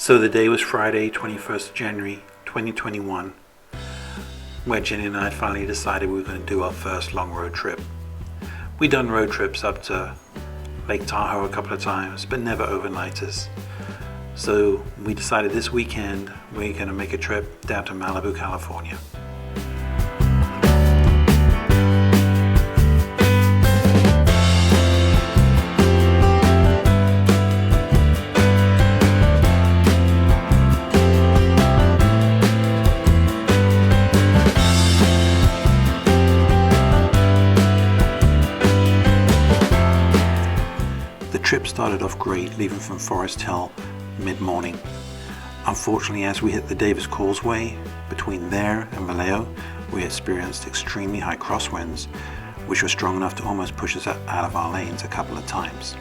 So the day was Friday, 21st January 2021, where Jenny and I finally decided we were going to do our first long road trip. We'd done road trips up to Lake Tahoe a couple of times, but never overnighters. So we decided this weekend we're going to make a trip down to Malibu, California. The trip started off great, leaving from Foresthill mid-morning. Unfortunately, as we hit the Davis Causeway between there and Vallejo, we experienced extremely high crosswinds, which were strong enough to almost push us out of our lanes a couple of times.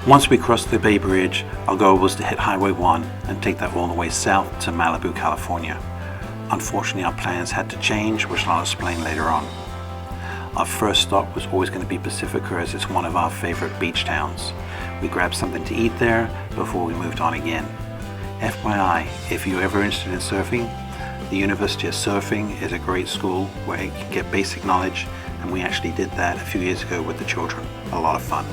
Once we crossed the Bay Bridge, our goal was to hit Highway 1 and take that all the way south to Malibu, California. Unfortunately, our plans had to change, which I'll explain later on. Our first stop was always going to be Pacifica, as it's one of our favorite beach towns. We grabbed something to eat there before we moved on again. FYI, if you're ever interested in surfing, the University of Surfing is a great school where you can get basic knowledge, and we actually did that a few years ago with the children. A lot of fun.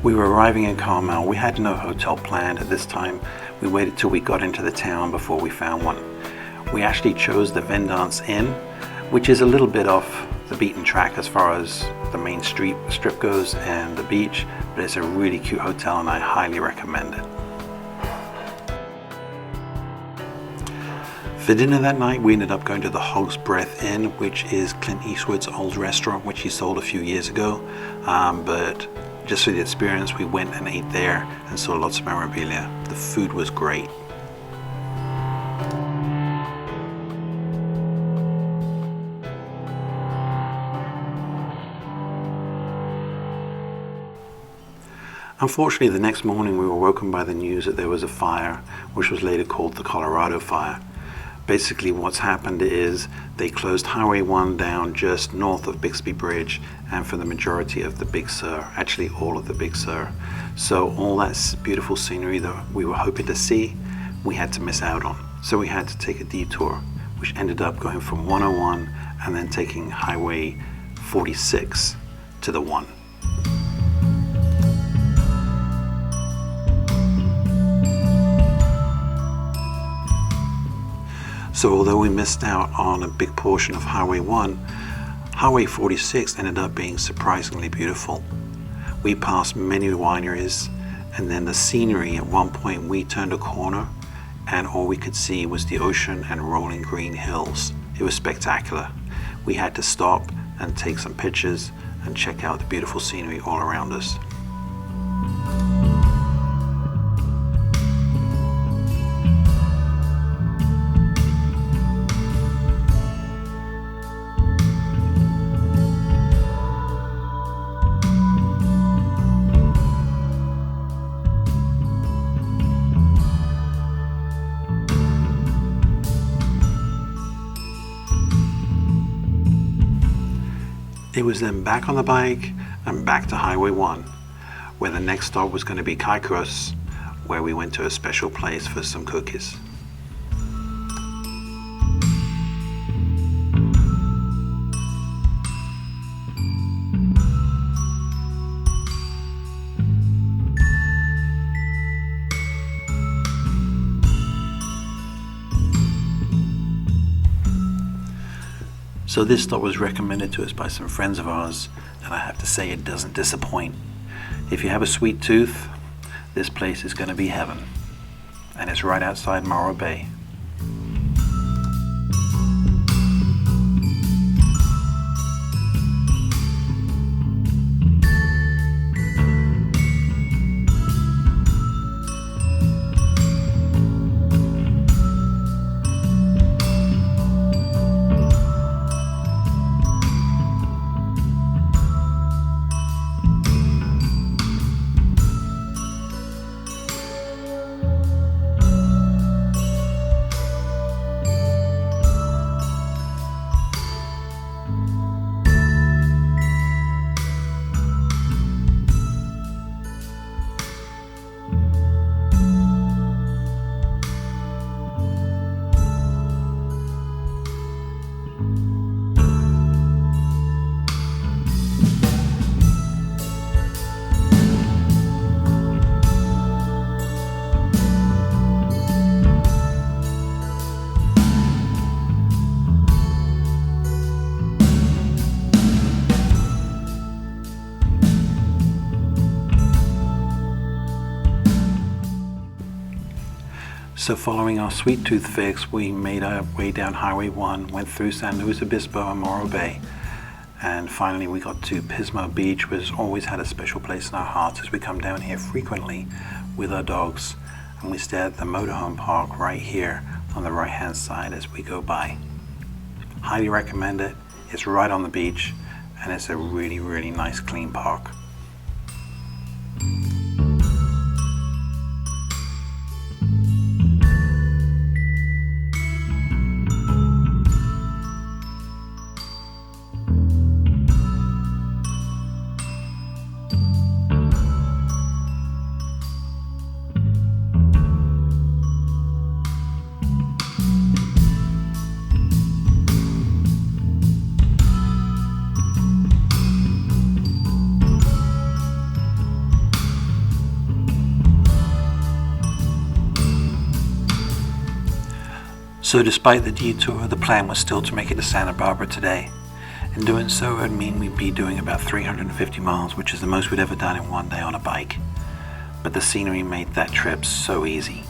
We were arriving in Carmel. We had no hotel planned at this time. We waited till we got into the town before we found one. We actually chose the Vendance Inn, which is a little bit off the beaten track as far as the main strip goes and the beach, but it's a really cute hotel and I highly recommend it. For dinner that night, we ended up going to the Hog's Breath Inn, which is Clint Eastwood's old restaurant, which he sold a few years ago, but just for the experience, we went and ate there and saw lots of memorabilia. The food was great. Unfortunately, the next morning we were woken by the news that there was a fire, which was later called the Colorado Fire. Basically what's happened is they closed Highway 1 down just north of Bixby Bridge and for the majority of the Big Sur, actually all of the Big Sur. So all that beautiful scenery that we were hoping to see, we had to miss out on. So we had to take a detour, which ended up going from 101 and then taking Highway 46 to the 1. So although we missed out on a big portion of Highway 1, Highway 46 ended up being surprisingly beautiful. We passed many wineries, and then the scenery. At one point we turned a corner and all we could see was the ocean and rolling green hills. It was spectacular. We had to stop and take some pictures and check out the beautiful scenery all around us. It was then back on the bike and back to Highway 1, where the next stop was going to be Caicos, where we went to a special place for some cookies. So this stop was recommended to us by some friends of ours, and I have to say it doesn't disappoint. If you have a sweet tooth, this place is going to be heaven, and it's right outside Morro Bay. So following our sweet tooth fix, we made our way down Highway 1, went through San Luis Obispo and Morro Bay, and finally we got to Pismo Beach, which has always had a special place in our hearts as we come down here frequently with our dogs, and we stay at the motorhome park right here on the right hand side as we go by. Highly recommend it. It's right on the beach, and it's a really, really nice clean park. So despite the detour, the plan was still to make it to Santa Barbara today. In doing so, it would mean we'd be doing about 350 miles, which is the most we'd ever done in one day on a bike. But the scenery made that trip so easy.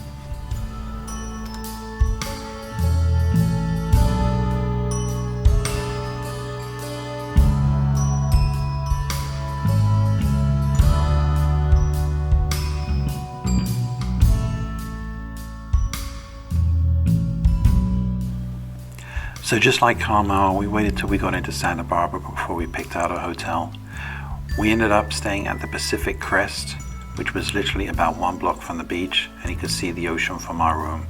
So just like Carmel, we waited till we got into Santa Barbara before we picked out a hotel. We ended up staying at the Pacific Crest, which was literally about 1 block from the beach, and you could see the ocean from our room.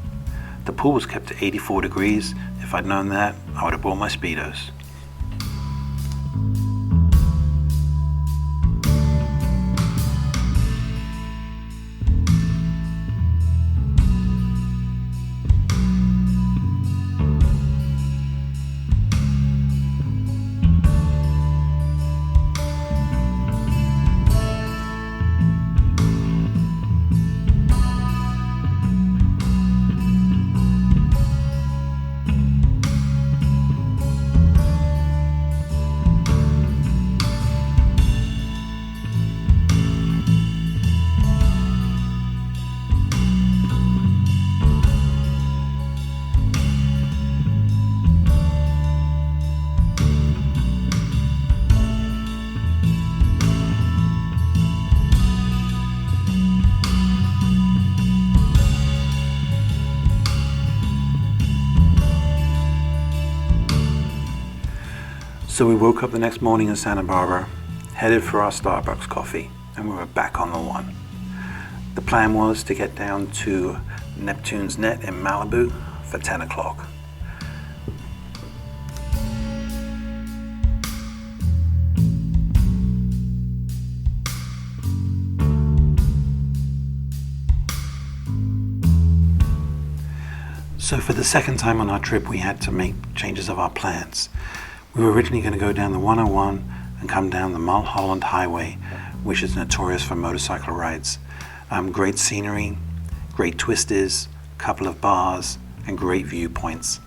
The pool was kept at 84 degrees. If I'd known that, I would have brought my Speedos. So we woke up the next morning in Santa Barbara, headed for our Starbucks coffee, and we were back on the one. The plan was to get down to Neptunes Net in Malibu for 10 o'clock. So for the second time on our trip, we had to make changes of our plans. We were originally going to go down the 101 and come down the Mulholland Highway, which is notorious for motorcycle rides. Great scenery, great twisters, couple of bars, and great viewpoints.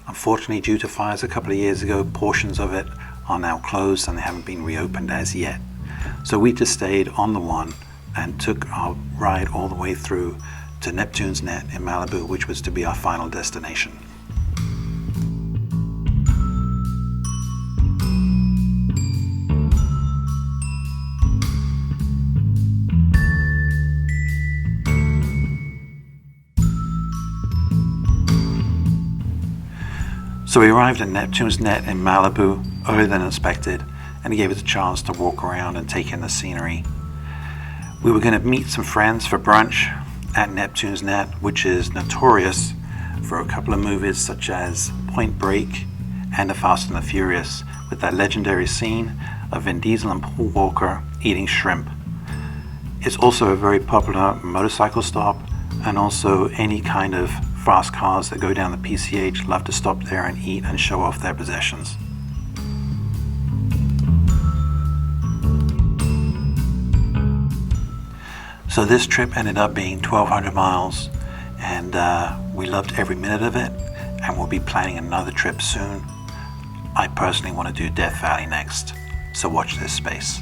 Unfortunately, due to fires a couple of years ago, portions of it are now closed and they haven't been reopened as yet. So we just stayed on the one and took our ride all the way through to Neptunes Net in Malibu, which was to be our final destination. So we arrived at Neptunes Net in Malibu earlier than expected, and it gave us a chance to walk around and take in the scenery. We were going to meet some friends for brunch at Neptunes Net, which is notorious for a couple of movies such as Point Break and The Fast and the Furious, with that legendary scene of Vin Diesel and Paul Walker eating shrimp. It's also a very popular motorcycle stop, and also any kind of fast cars that go down the PCH love to stop there and eat and show off their possessions. So this trip ended up being 1,200 miles, and we loved every minute of it, and we'll be planning another trip soon. I personally want to do Death Valley next, so watch this space.